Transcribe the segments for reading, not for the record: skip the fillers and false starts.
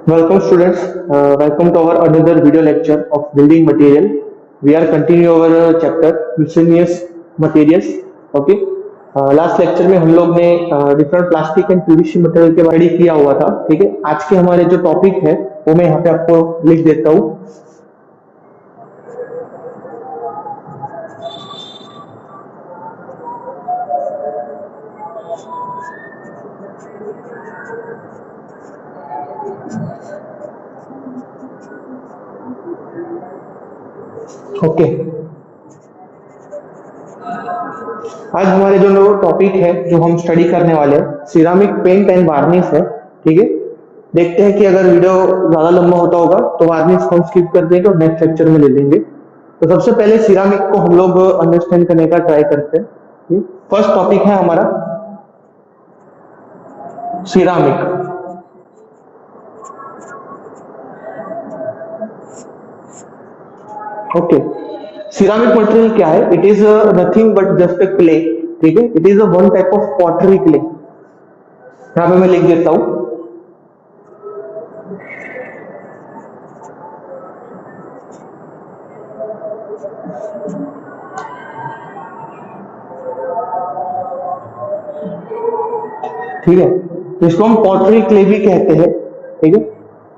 Welcome students, welcome to our another video lecture of building material. We are continuing our chapter miscellaneous materials. Okay. Last lecture में हम लोग ने different plastic and PVC material के बारे में किया हुआ था. ठीक है, आज के हमारे जो टॉपिक है वो मैं यहाँ पे आपको लिख देता हूँ. ओके, आज हमारे जो टॉपिक है जो हम स्टडी करने वाले हैं सिरामिक पेंट एंड वार्निश है. ठीक है, देखते हैं कि अगर वीडियो ज्यादा लंबा होता होगा तो वार्निश को हम स्किप कर देंगे और नेक्स्ट लेक्चर में ले लेंगे. तो सबसे पहले सिरामिक को हम लोग अंडरस्टैंड करने का ट्राई करते हैं. फर्स्ट टॉपिक है हमारा सिरामिक. ओके, सिरामिक मटेरियल क्या है? It is nothing but just a clay. ठीक है, it is a one type of pottery clay. यहां पे मैं लिख देता हूं. ठीक है, इसको हम पॉटरी क्ले भी कहते हैं. ठीक है,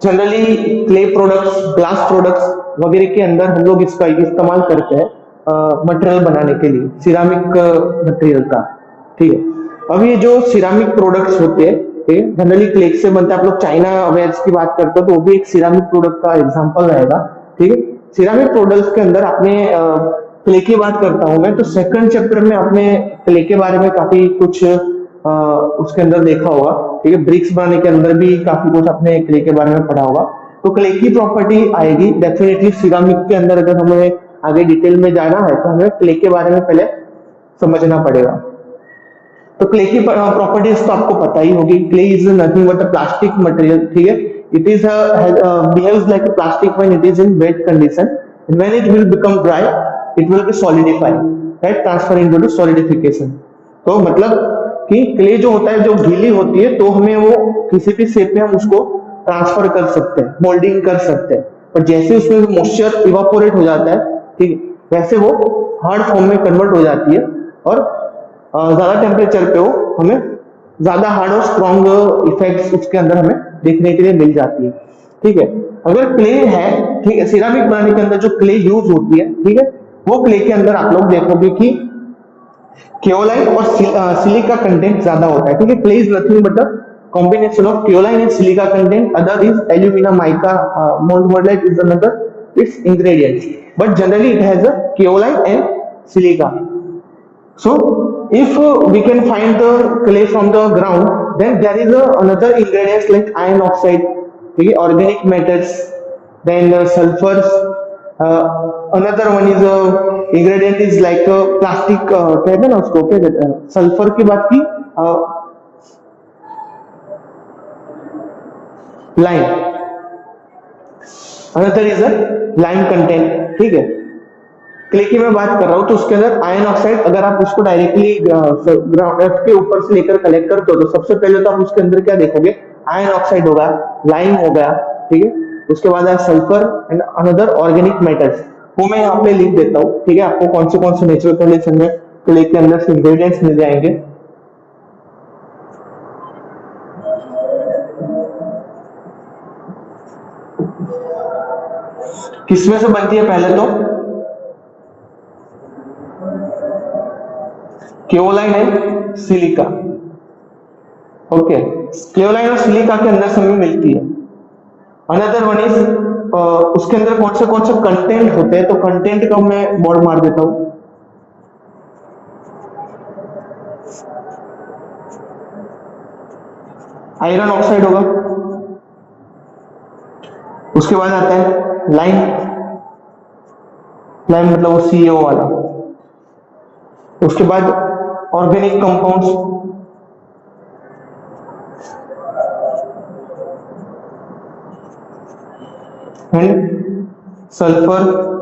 generally clay products, glass products वगैरह के अंदर हम लोग इसका इस्तेमाल करते हैं मटेरियल बनाने के लिए, सिरामिक मटेरियल का. ठीक है, अब ये जो सिरामिक प्रोडक्ट्स होते हैं जनरली क्ले से बनते हैं. आप लोग चाइना वेयर्स की बात करते हो तो वो भी एक सिरामिक प्रोडक्ट का एग्जांपल रहेगा. ठीक है, सिरामिक प्रोडक्ट्स के अंदर आपने क्ले की बात करता हूं मैं, तो सेकंड चैप्टर में आपने क्ले के बारे में काफी कुछ उसके अंदर देखा होगा. ठीक है, ब्रिक्स बनाने के अंदर भी काफी कुछ आपने क्ले के बारे में पढ़ा होगा. तो क्ले की प्रॉपर्टी आएगी डेफिनेटली सिरामिक के अंदर. अगर हमें आगे डिटेल में जाना है तो हमें क्ले के बारे में पहले समझना पड़ेगा. तो क्ले की प्रॉपर्टीज तो आपको पता ही होगी. Clay is nothing but a plastic material. ठीक है, it is behaves like a plastic when it is in wait condition and when it will become dry it will B solidify, right, transfer into solidification. तो मतलब कि clay जो होता है, जो गीली होती है, तो हमें वो किसी भी शेप में हम उसको ट्रांसफर कर सकते हैं, मोल्डिंग कर सकते हैं. पर जैसे उसमें मॉइस्चर इवापोरेट हो जाता है, ठीक है, वैसे वो हार्ड फॉर्म में कन्वर्ट हो जाती है और ज्यादा टेम्परेचर पे वो हमें ज्यादा हार्ड और स्ट्रॉन्ग इफेक्ट्स उसके अंदर हमें देखने के लिए मिल जाती है. ठीक है, अगर क्ले है, ठीक है, सिरामिक बनाने के अंदर जो क्ले यूज होती है, ठीक है, वो क्ले के अंदर आप लोग देखोगे कि केओलाइन और सिलिका कंटेंट ज्यादा होता है. ठीक है, clay is nothing but a combination of kaolin and silica content. Other is alumina, mica, moldworlite is another its ingredients, but generally it has a kaolin and silica. So if we can find the clay from the ground, then there is another ingredients like iron oxide, okay, organic matters, then sulfurs. Another one is ingredient is like plastic, कहते हैं ना उसको, क्या कहते हैं, sulphur की बात की, lime. Another is lime content. ठीक है, क्ले की मैं बात कर रहा हूं तो उसके अंदर आयरन ऑक्साइड, अगर आप उसको डायरेक्टली ग्राउंड एर्थ के ऊपर से लेकर कलेक्ट करते हो तो सबसे पहले तो आप उसके अंदर क्या देखोगे, आयरन ऑक्साइड होगा, लाइम हो गया. ठीक है, उसके बाद है sulphur and another organic metals. वो मैं यहाँ पे लिख देता हूँ. ठीक है, आपको कौन से नेचुरल कंडीशन में क्ले के अंदर से इंग्रेडिएंट्स मिल जाएंगे. किसमें से बनती है? पहले तो केओलाइन एंड सिलिका. ओके, केओलाइन और सिलिका के अंदर से हमें मिलती है. अनदर वन इज उसके अंदर कौन से कंटेंट होते हैं, तो कंटेंट का मैं बोर्ड मार देता हूं. आयरन ऑक्साइड होगा, उसके बाद आता है लाइम. लाइम मतलब वो सीएओ वाला. उसके बाद ऑर्गेनिक कंपाउंड्स, एंड सल्फर.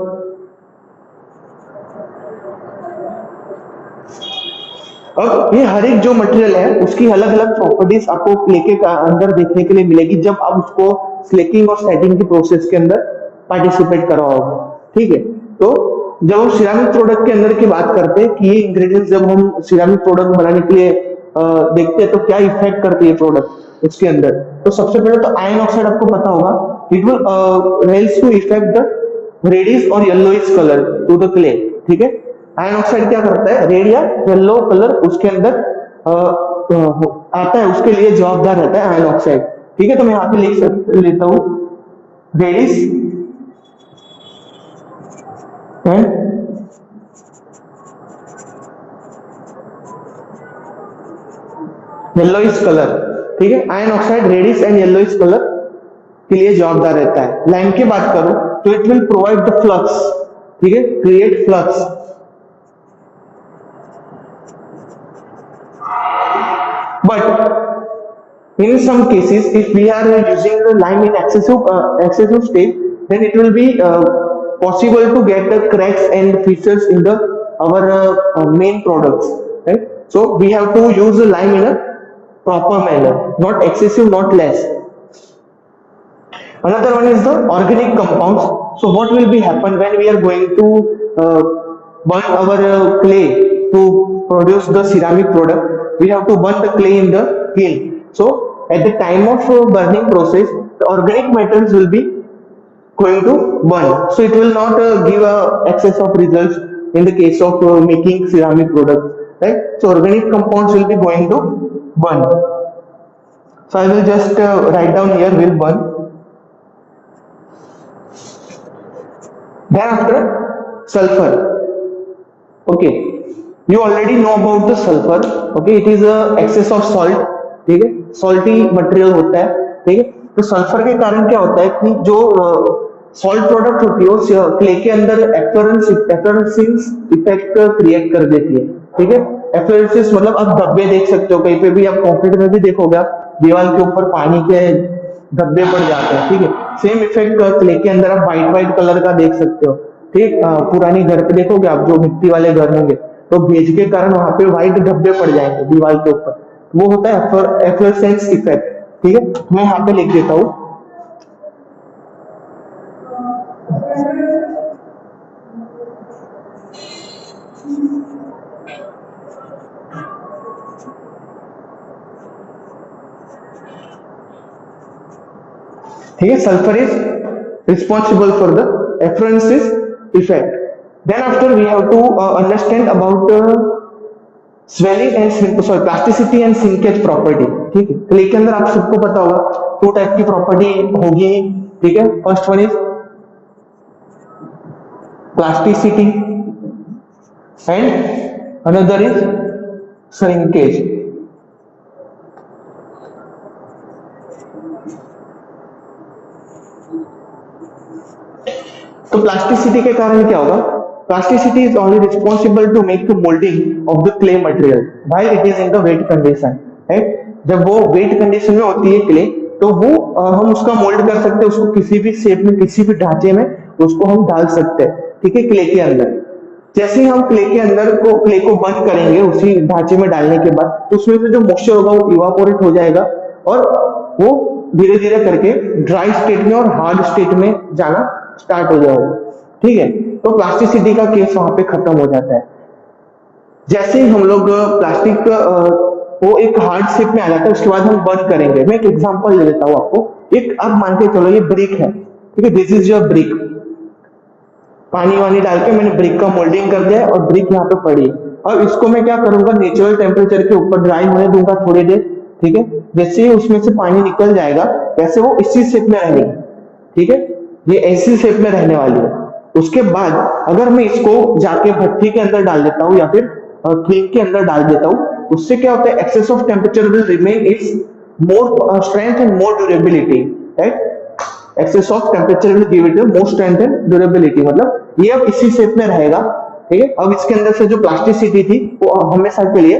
अब ये हर एक जो मटेरियल है उसकी अलग अलग प्रॉपर्टीज आपको लेके अंदर देखने के लिए मिलेगी जब आप उसको स्लेकिंग और सेटिंग की प्रोसेस के अंदर पार्टिसिपेट करा होगा। ठीक है, तो जब हम सिरामिक प्रोडक्ट के अंदर की बात करते हैं कि ये इंग्रेडिएंट्स जब हम सिरामिक प्रोडक्ट बनाने के लिए देखते हैं तो क्या इफेक्ट करती है प्रोडक्ट उसके अंदर। तो सबसे पहले तो आयरन ऑक्साइड आपको पता होगा, it will helps to effect the reddish और yellowish colour to the clay. ठीक है, आयरन ऑक्साइड क्या करता है, रेड या येलो कलर उसके अंदर आता है, उसके लिए जवाबदार रहता है आयरन ऑक्साइड। ठीक है, तो मैं यहाँ पे लेता हूँ रेडिश एंड येलोइश कलर। ठीक है, iron oxide reddish and yellowish colour के लिए जवाबदार रहता है। लाइम की बात करूं तो it will provide the flux. ठीक है, create flux, but in some cases if we are using the lime in excessive state, then it will be possible to get the cracks and features in the our main products, right? So we have to use the lime in a proper manner, not excessive, not less. Another one is the organic compounds. So what will be happen when we are going to burn our clay to produce the ceramic product? We have to burn the clay in the kiln. So at the time of burning process, the organic materials will be going to burn. So it will not give a excess of results in the case of making ceramic products, right? So organic compounds will be going to burn. So I will just write down here will burn. Then after sulfur, okay, you already know about the sulfur. Okay, it is a excess of salt. ठीक है, salty material होता है। ठीक है, तो sulphur के कारण क्या होता है कि जो सॉल्ट प्रोडक्ट होती है वो क्ले के अंदर एफ्लोरेंसिंग इफेक्ट क्रिएट कर देती है। ठीक है, एफ्लोरेंसिस मतलब आप धब्बे देख सकते हो, कहीं पे भी आप कंक्रीट में भी देखोगे, आप दीवार के ऊपर पानी के धब्बे पड़ जाते हैं। ठीक है, सेम इफेक्ट क्ले के अंदर आप व्हाइट व्हाइट कलर का देख सकते हो। ठीक, पुरानी घर पे देखोगे आप, जो मिट्टी वाले घर होंगे, तो भेज के कारण वहां पे व्हाइट धब्बे पड़ जाएंगे दीवार के ऊपर, वो होता है एफ्लोरेसेंस इफेक्ट। ठीक है, मैं यहाँ पे लिख देता हूँ। ठीक है, sulphur is responsible for the efflorescence effect. Then after we have to understand about swelling and sorry plasticity and sinkage property. ठीक है, क्ले के अंदर आप सबको पता होगा टू टाइप की प्रॉपर्टी होगी। ठीक है, first one is plasticity and another is shrinkage. तो प्लास्टिसिटी के कारण क्या होगा, plasticity is only responsible to make the moulding of the clay material while it is in the wet condition. Right, जब वो वेट कंडीशन में होती है क्ले, तो वो हम उसका मोल्ड कर सकते हैं, उसको किसी भी शेप में किसी भी ढांचे में उसको हम डाल सकते हैं। ठीक है, क्ले के अंदर जैसे ही हम क्ले के अंदर को क्ले को बंद करेंगे उसी ढांचे में डालने के बाद, तो उसमें से जो मॉइस्चर होगा वो इवापोरेट हो जाएगा और वो धीरे धीरे करके ड्राई स्टेट में और हार्ड स्टेट में जाना स्टार्ट हो जाएगा। ठीक है, तो प्लास्टिसिटी का केस वहां पे खत्म हो जाता है। जैसे ही हम लोग प्लास्टिक वो एक हार्ड शेप में आ जाता है, उसके बाद हम बर्न करेंगे। मैं एक एग्जांपल ले लेता हूँ आपको। एक अब मान के चलो ये ब्रिक है। ठीक है, दिस इज योर ब्रिक। पानी वानी डाल के मैंने ब्रिक का मोल्डिंग कर दिया है और ब्रिक यहाँ पे पड़ी है। अब इसको मैं क्या करूंगा, नेचुरल टेम्परेचर के ऊपर ड्राई होने दूंगा थोड़ी देर। ठीक है, जैसे ही उसमें से पानी निकल जाएगा वैसे वो इसी शेप में रहेगी। ठीक है, ये ऐसी शेप में रहने वाली है। उसके बाद अगर मैं इसको जाके भट्टी के अंदर डाल देता हूँ या फिर क्लीन के अंदर डाल देता हूँ, उससे क्या होता है, excess of temperature will remain its more strength and more durability. Right, excess of temperature will give it more strength and durability, मतलब ये अब इसी शेप में रहेगा। ठीक है, अब इसके अंदर से जो प्लास्टिसिटी थी वो हमेशा के लिए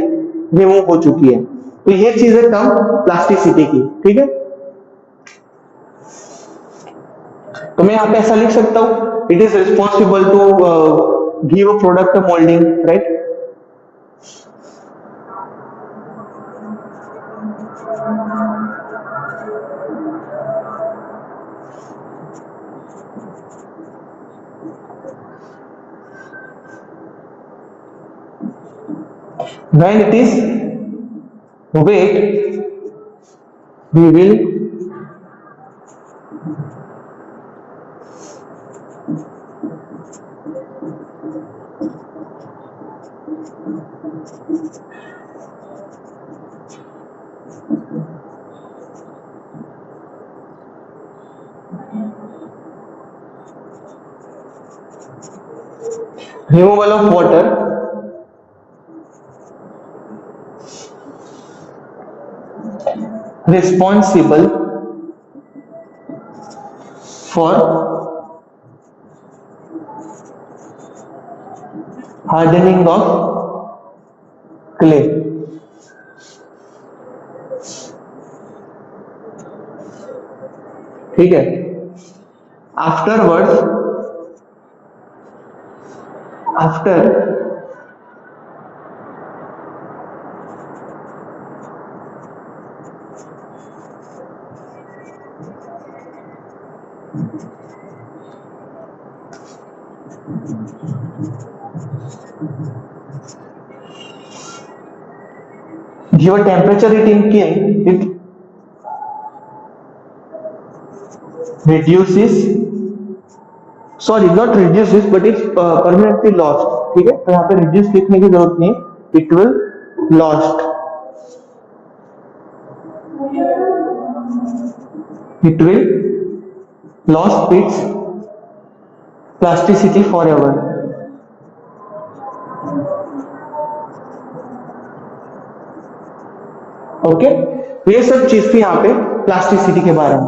रिमूव हो चुकी है। तो ये चीज है टर्म प्लास्टिसिटी की। ठीक है, तो मैं यहाँ पे ऐसा लिख सकता हूँ, it is responsible to give a product moulding. Right, when it is wet, we will removal of water responsible for hardening of clay. ठीक है. Afterwards, after given temperature it in kiln, it reduces, sorry not reduces but it's permanently lost. ठीक है, तो यहाँ पे reduce लिखने की जरूरत नहीं, it will lost, it will lost its plasticity forever. Okay, ये सब चीज थी यहाँ पे प्लास्टिसिटी के बारे में.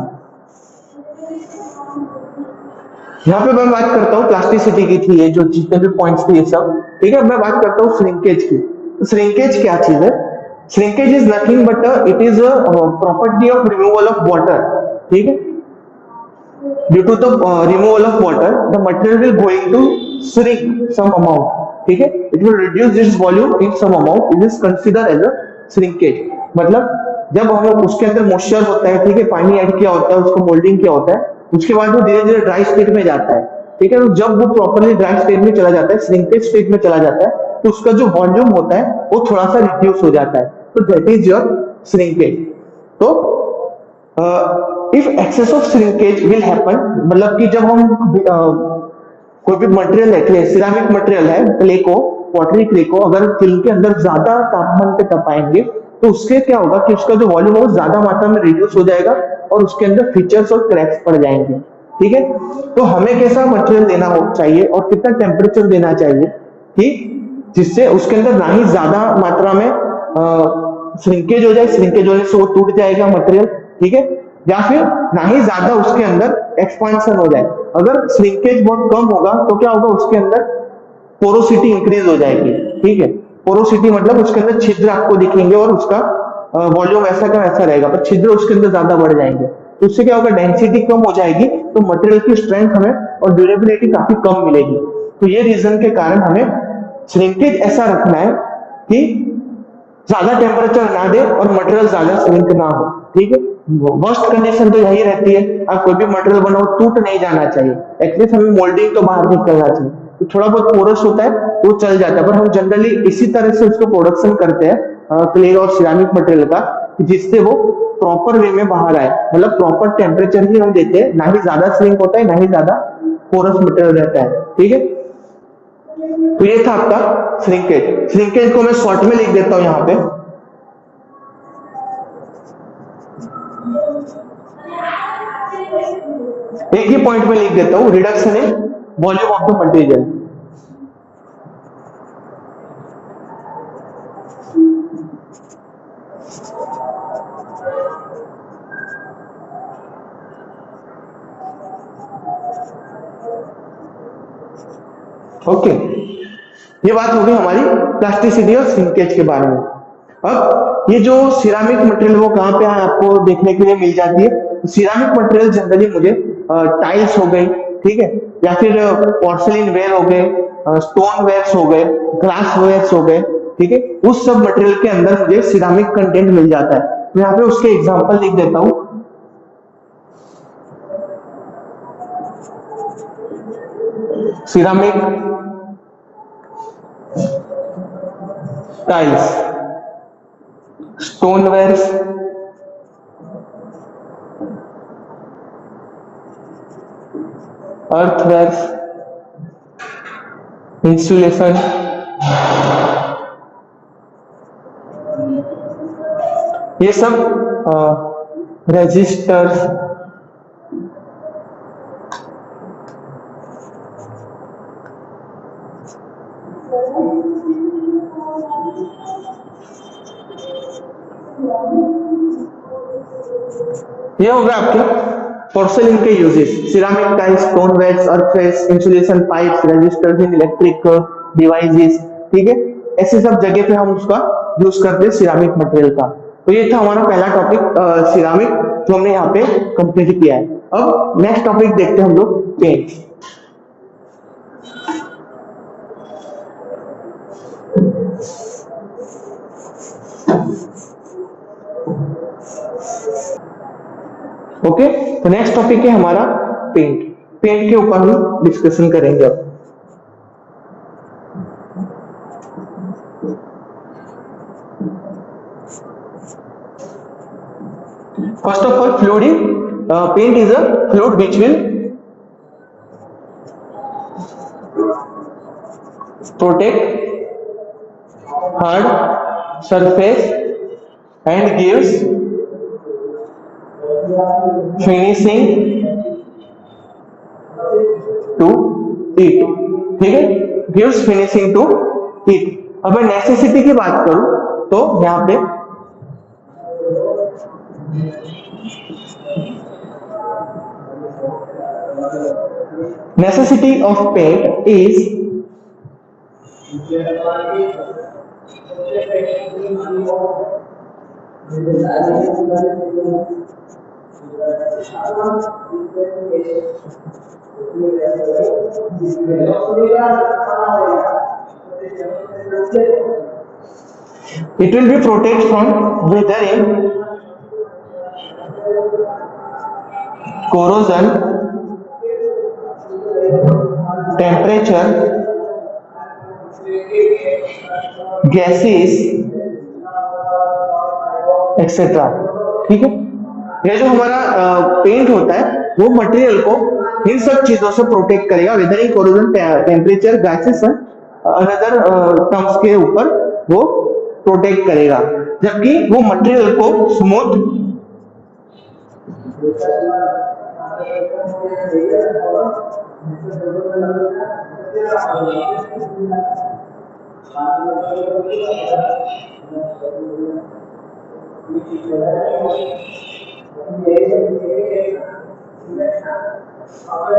यहाँ पे मैं बात करता हूँ प्लास्टिसिटी की थी, ये जो जितने भी पॉइंट्स थे ये सब. ठीक है, मैं बात करता हूँ श्रिंकेज की. तो श्रिंकेज क्या चीज है? Shrinkage is nothing but it is a property of removal of water. ठीक है, due to the removal of water the material will going to shrink some amount. ठीक है, it will reduce its volume in some amount, it is consider as a shrinkage. मतलब जब हम उसके अंदर moisture होता है, ठीक है, पानी ऐड किया होता है, उसको मोल्डिंग किया होता है, उसके बाद वो धीरे धीरे ड्राई स्टेट में जाता है. ठीक है, तो जब वो प्रॉपर्ली ड्राई स्टेट में चला जाता है, श्रिंकेज स्टेट में चला जाता है, तो उसका जो वॉल्यूम होता है वो थोड़ा सा रिड्यूस हो जाता है. तो दैट इज योर श्रिंकेज. तो if excess of shrinkage will happen, मतलब कि जब हम कोई भी मटेरियल है, क्ले सिरामिक मटेरियल है, क्ले को, पॉटरी क्ले को अगर किल्न के अंदर ज्यादा तापमान पे तपाएंगे तो उसके क्या होगा कि उसका जो वॉल्यूम है वो ज्यादा मात्रा में रिड्यूस हो जाएगा और उसके अंदर फीचर्स और क्रैक्स पड़ जाएंगे. ठीक है, तो हमें कैसा मटेरियल देना हो चाहिए और कितना टेम्परेचर देना चाहिए, ठीक, जिससे उसके अंदर ना ही ज्यादा मात्रा में श्रिंकेज हो जाए, श्रिंकेज होने से वो टूट जाएगा मटेरियल. ठीक है, या फिर ना ही ज्यादा उसके अंदर एक्सपांशन हो जाए. अगर श्रिंकेज बहुत कम होगा तो क्या होगा, उसके अंदर पोरोसिटी इंक्रीज हो जाएगी. ठीक है, पोरोसिटी मतलब उसके अंदर छिद्र आपको दिखेंगे और उसका वॉल्यूम ऐसा का ऐसा रहेगा, पर छिद्र उसके अंदर ज्यादा बढ़ जाएंगे. तो उससे क्या होगा, डेंसिटी कम हो जाएगी, तो मटेरियल की स्ट्रेंथ हमें और ड्यूरेबिलिटी काफी कम मिलेगी. तो ये रीजन के कारण हमें श्रिंकेज ऐसा रखना है कि ज्यादा टेम्परेचर ना दे और मटेरियल ज्यादा श्रिंक ना हो. ठीक है, वर्स्ट कंडीशन तो यही रहती है, आप कोई भी मटेरियल बनाओ टूट नहीं जाना चाहिए, एटलीस्ट हमें मोल्डिंग तो बाहर निकलना चाहिए. तो थोड़ा बहुत पोरस होता है वो चल जाता है, पर हम जनरली इसी तरह से उसको प्रोडक्शन करते हैं क्ले और सिरामिक मटेरियल का, जिससे वो प्रॉपर वे में बाहर आए. मतलब प्रॉपर टेम्परेचर ही हम देते हैं, ना ही ज्यादा श्रिंक होता है ना ही ज्यादा पोरस मटेरियल रहता है. ठीक है, तो ये था आपका श्रिंकेज. श्रिंकेज को मैं शॉर्ट में लिख देता हूं यहाँ पे. एक ही पॉइंट में लिख देता हूं, reduction in volume of the material. Okay, ये बात होगी हमारी प्लास्टिसिटी और श्रिंकेज के बारे में. अब ये जो सिरामिक मटेरियल वो कहाँ पे आपको देखने के लिए मिल जाती है? सिरामिक मटेरियल जनरली मुझे टाइल्स हो गई, ठीक है, या फिर पोर्सलिन वेयर हो गए, स्टोन वेयर्स हो गए, ग्लास वेयर्स हो गए. ठीक है, उस सब मटेरियल के अंदर मुझे सिरामिक कंटेंट मिल जाता है. तो यहाँ पे उसके एग्जांपल लिख देता हूं. Ceramic tiles, stonewares, earthwares, insulation, ये सब रजिस्टर्स, ये हो गया आपके पोर्सेलिन के uses. Ceramic tiles, stonewares, earthwares, insulation pipes, registers in electric devices, ठीक है, ऐसे सब जगह पे हम उसका यूज करते हैं सिरामिक मटेरियल का। तो ये था हमारा पहला टॉपिक सिरामिक, जो हमने यहाँ पे कंप्लीट किया है। अब नेक्स्ट टॉपिक देखते हैं हम लोग, पेंट। ओके, तो नेक्स्ट टॉपिक है हमारा पेंट। पेंट के ऊपर हम डिस्कशन करेंगे अब। First of all, fluid, paint is a fluid which will protect hard surface and gives finishing to it, ठीक है, gives finishing to it। अब मैं नेसेसिटी की बात करूं तो यहाँ पे necessity of paint is it will be protect from weathering, corrosion, temperature, gases, etcetera, ठीक है। ये जो हमारा पेंट होता है वो मटेरियल को इन सब चीजों से प्रोटेक्ट करेगा, weathering, corrosion, temperature, gases, another terms के ऊपर वो प्रोटेक्ट करेगा, जबकि वो मटेरियल को स्मूथ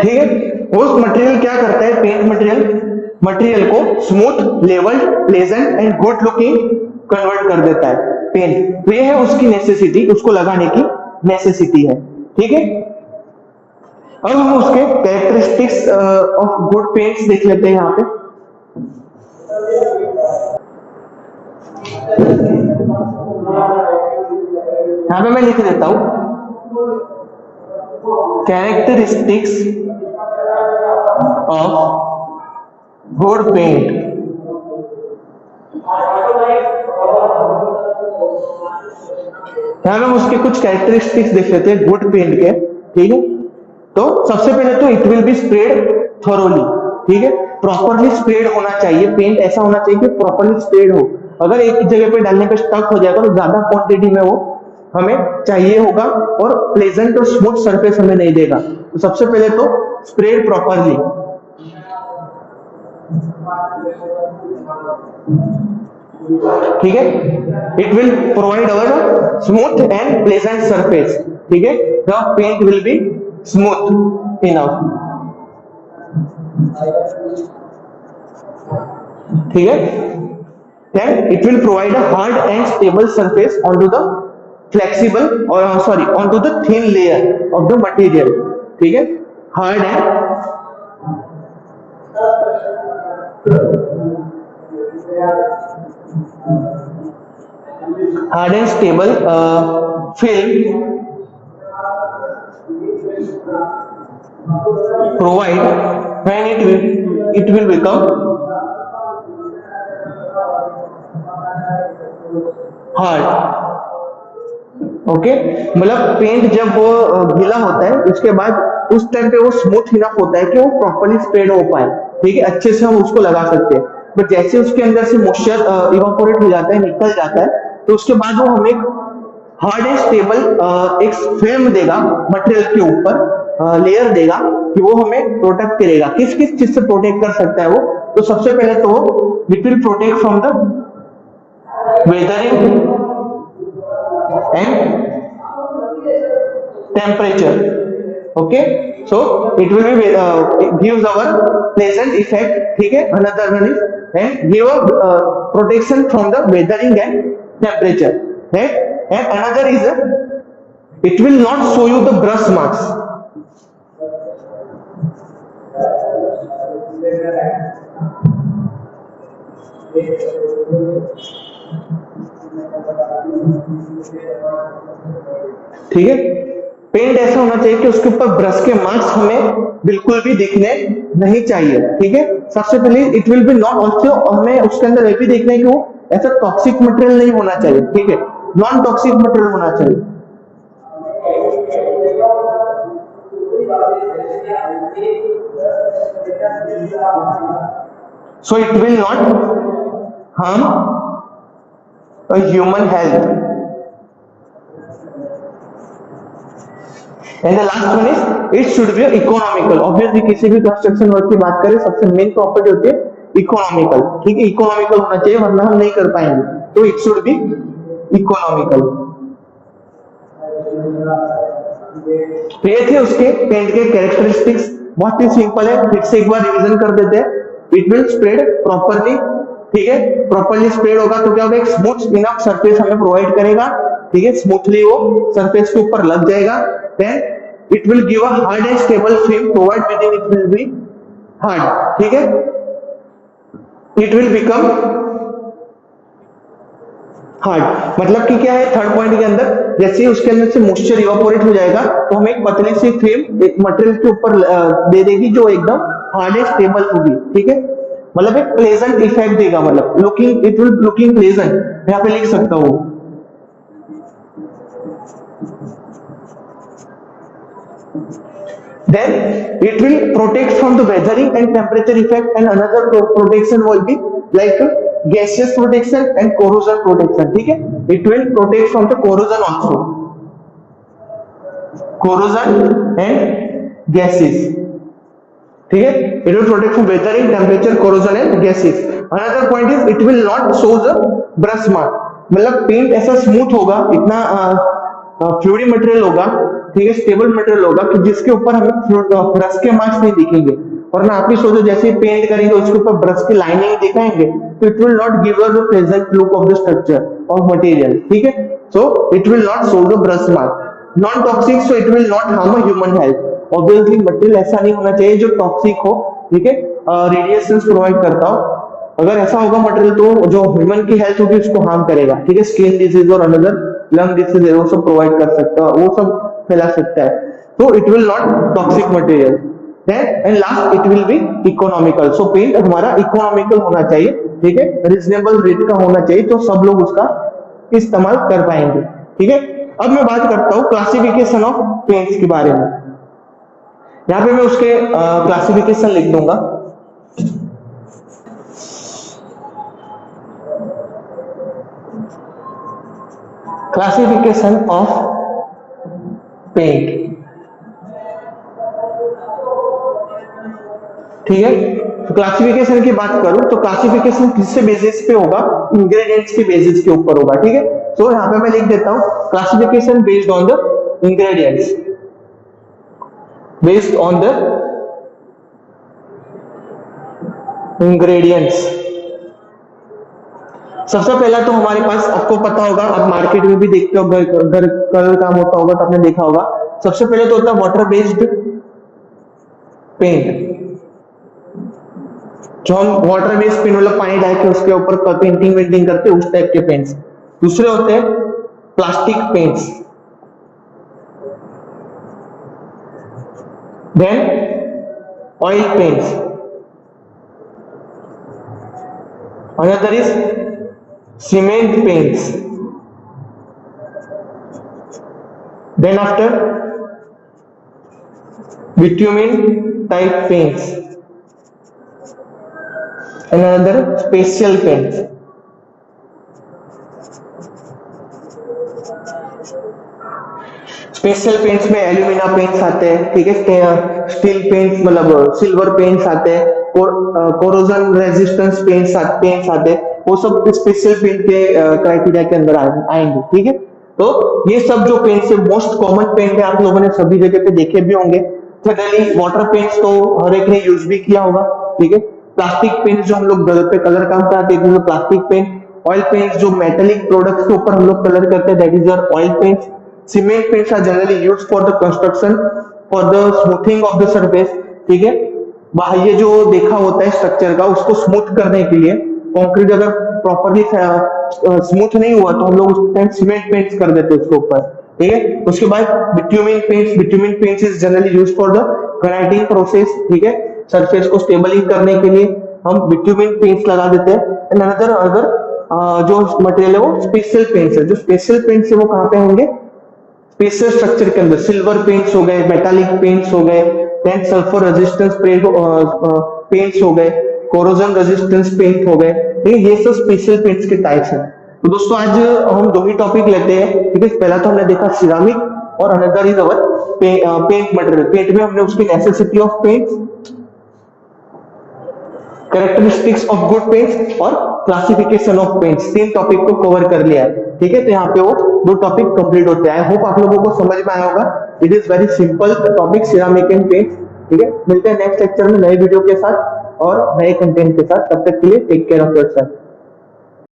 ठीक है। वो मटेरियल क्या करता है, पेंट मटेरियल को smooth, level, pleasant and good looking convert कर देता है पेंट। तो ये है उसकी नेसेसिटी, उसको लगाने की नेसेसिटी है, ठीक है। अब हम उसके कैरेक्टरिस्टिक्स ऑफ गुड पेंट्स देख लेते हैं यहाँ पे। यहाँ पे मैं लिख देता हूं कैरेक्टरिस्टिक्स ऑफ गुड पेंट। यहाँ पे हम उसके कुछ कैरेक्टरिस्टिक्स देख लेते हैं गुड पेंट के, ठीक है। तो सबसे पहले तो it will be spread thoroughly, ठीक है, प्रॉपरली स्प्रेड होना चाहिए। पेंट ऐसा होना चाहिए कि प्रॉपरली स्प्रेड हो। अगर एक जगह पे डालने पे स्टक हो जाएगा तो ज्यादा क्वांटिटी में वो हमें चाहिए होगा और प्लेजेंट और स्मूथ सरफेस हमें नहीं देगा। तो सबसे पहले तो स्प्रेड प्रॉपरली, ठीक है। It will provide our smooth and pleasant surface, ठीक है। The paint will be smooth enough, ठीक है। Then it will provide a hard and stable surface onto the flexible or onto the thin layer of the material, ठीक है। hard and stable film provide when it will become hard. Okay, मतलब paint जब वो गीला होता है उसके बाद उस टाइम पे वो स्मूथ इनफ होता है कि वो प्रॉपर्ली स्प्रेड हो पाए, ठीक है, अच्छे से हम उसको लगा सकते हैं। बट जैसे उसके अंदर से मॉइस्चर इवापोरेट हो जाता है, निकल जाता है, तो उसके बाद वो हमें हार्ड एंड स्टेबल एक फ्रेम देगा मटेरियल के ऊपर, लेयर देगा कि वो हमें प्रोटेक्ट करेगा। किस किस चीज से प्रोटेक्ट कर सकता है वो? तो सबसे पहले तो it will protect from the weathering and temperature. Okay, so it will be it gives our pleasant effect. ठीक है, another one is and give a protection from the weathering and temperature, right? And another is it will not show you the brush marks. ठीक है, paint ऐसा होना चाहिए कि उसके ऊपर ब्रश के मार्क्स हमें बिल्कुल भी दिखने नहीं चाहिए। ठीक है, सबसे पहले it will B not also, हमें उसके अंदर ये भी देखना है कि वो ऐसा टॉक्सिक मटेरियल नहीं होना चाहिए। ठीक है, नॉन टॉक्सिक मटेरियल होना चाहिए। So it will not harm a human health. And the last one is it should be economical. Obviously किसी भी कंस्ट्रक्शन वर्क की बात करें सबसे मेन प्रॉपर्टी होती है इकोनॉमिकल। ठीक है, इकोनॉमिकल होना चाहिए वरना हम नहीं कर पाएंगे। तो इट शुड बी इकोनॉमिकल। तो ये थे उसके पेंट के कैरेक्टरिस्टिक्स, बहुत ही सिंपल है, फिर से एक बार रिवीजन कर देते हैं। इट विल स्प्रेड प्रॉपरली, ठीक है, प्रॉपरली स्प्रेड होगा तो क्या होगा, एक स्मूथ इनफ सरफेस हमें प्रोवाइड करेगा। ठीक है, स्मूथली वो सरफेस के ऊपर लग जाएगा। Then it will give a hard and stable film provide with in it will be hard. ठीक है, इट विल बिकम हार्ड, मतलब कि क्या है थर्ड पॉइंट के अंदर, जैसे ही उसके अंदर से मॉइस्चर इवापोरेट हो जाएगा तो हमें एक पतली सी फिल्म एक मटेरियल के ऊपर दे देगी जो एकदम हार्ड एंड स्टेबल होगी। ठीक है, मतलब एक प्लेजेंट इफेक्ट देगा, मतलब looking, it will looking pleasant, यहाँ पे लिख सकता हूँ। Then it will protect from the weathering and temperature effect, and another protection will be like gaseous protection and corrosion protection. ठीक है, it will protect from the corrosion also, corrosion and gases. ठीक है, it will protect from weathering, temperature, corrosion and gases. Another point is it will not show the brush mark, मतलब paint ऐसा smooth होगा, इतना फ्लूइडी material होगा, ठीक है, stable material होगा कि जिसके ऊपर हमें ब्रश के मार्क्स नहीं दिखेंगे। और ना आप ही सोचो जैसे पेंट करेंगे उसके ऊपर ब्रश की लाइनिंग दिखाएंगे तो it will not give us the present look of the structure of material. ठीक है, so it will not show the brush mark. Non toxic, so it will not harm a human health. Obviously material ऐसा नहीं होना चाहिए जो toxic हो, ठीक है, रेडिएशंस प्रोवाइड करता हो। अगर ऐसा होगा मटेरियल तो जो ह्यूमन की हेल्थ होगी उसको हार्म करेगा। ठीक है, स्किन डिजीज और अनदर लंग डिसीज वो सब प्रोवाइड कर सकता है, वो सब फैला सकता है। तो it will not toxic material. And last it will be economical. So paint हमारा इकोनॉमिकल होना चाहिए, ठीक है, रीजनेबल रेट का होना चाहिए तो सब लोग उसका इस्तेमाल कर पाएंगे। ठीक है, अब मैं बात करता हूं क्लासिफिकेशन ऑफ पेंट्स के बारे में। यहां पे मैं उसके क्लासिफिकेशन लिख दूंगा। क्लासिफिकेशन ऑफ पेंट, ठीक है, तो क्लासिफिकेशन की बात करूं तो क्लासिफिकेशन किससे बेसिस पे होगा, इंग्रेडिएंट्स के बेसिस के ऊपर होगा। ठीक है, तो यहां पे मैं लिख देता हूं classification based on the ingredients, based on the ingredients. सबसे पहला तो हमारे पास, आपको पता होगा, आप मार्केट में भी देखते हो, घर कलर काम होता होगा तो आपने देखा होगा, सबसे पहले तो होता है वाटर बेस्ड पेंट, जो हम वाटर बेस्ड पेंट मतलब पानी डाल के उसके ऊपर पेंटिंग वेंटिंग करते हैं, उस टाइप के पेंट्स। दूसरे होते हैं plastic paints, then oil paints, another is cement paints, then after bitumen type paints and another special paints. Special paints में एल्यूमिना पेंट्स आते हैं, ठीक है, स्टील पेंट्स मतलब सिल्वर पेंट्स आते हैं, कोरोजन रेजिस्टेंस पेंट्स आते हैं, वो सब स्पेशल पेंट के क्राइटेरिया के अंदर आएंगे, ठीक है। तो ये सब जो पेंट्स है मोस्ट कॉमन पेंट है, आप लोगों ने सभी जगह पे देखे भी होंगे। जनरली वाटर पेंट्स तो हर एक ने यूज भी किया होगा, ठीक है। प्लास्टिक पेंट जो हम लोग घर पे कलर काम कराते हैं, प्लास्टिक पेंट। ऑयल पेंट्स जो मेटेलिक प्रोडक्ट्स के ऊपर हम लोग कलर करते हैं, that is your oil paints. Cement paints are generally used for the construction for the smoothing of the surface, ठीक है। बाह्य जो देखा होता है स्ट्रक्चर का उसको स्मूथ करने के लिए, कंक्रीट अगर प्रॉपरली स्मूथ नहीं हुआ तो हम लोग उस टाइम सीमेंट पेंट्स कर देते हैं उसके ऊपर, ठीक है। उसके बाद bitumen paints is generally used for the grinding process, ठीक है। सरफेस को स्टेबलिंग करने के लिए हम बिट्यूमिन पेंट्स लगा देते हैं। एंड अगर जो मटेरियल है वो स्पेशल पेंट्स है। जो स्पेशल पेंट्स है वो कहाँ पे होंगे, स्पेशल स्ट्रक्चर के अंदर। सिल्वर पेंट्स हो गए, मेटालिक पेंट्स हो गए, देन सल्फर रेजिस्टेंस पेंट्स हो गए, कोरोजन रेजिस्टेंस पेंट हो गए, ठीक है। ये सब स्पेशल पेंट्स के टाइप्स हैं। तो दोस्तों आज हम दो ही टॉपिक लेते हैं, ठीक है। पहला तो हमने देखा सिरामिक और another is our paint material. Paint में हमने उसकी necessity of paints, characteristics of good paints और क्लासिफिकेशन ऑफ पेंट्स, तीन टॉपिक को कवर कर लिया है, ठीक है। तो यहाँ पे वो दो टॉपिक कंप्लीट होते हैं। आई होप आप लोगों को समझ में आया होगा। It is very simple topic ceramic and paints, ठीक है। मिलते हैं नेक्स्ट लेक्चर में नए वीडियो के साथ और नए कंटेंट के साथ। तब तक के लिए टेक केयर ऑफ योरसेल्फ।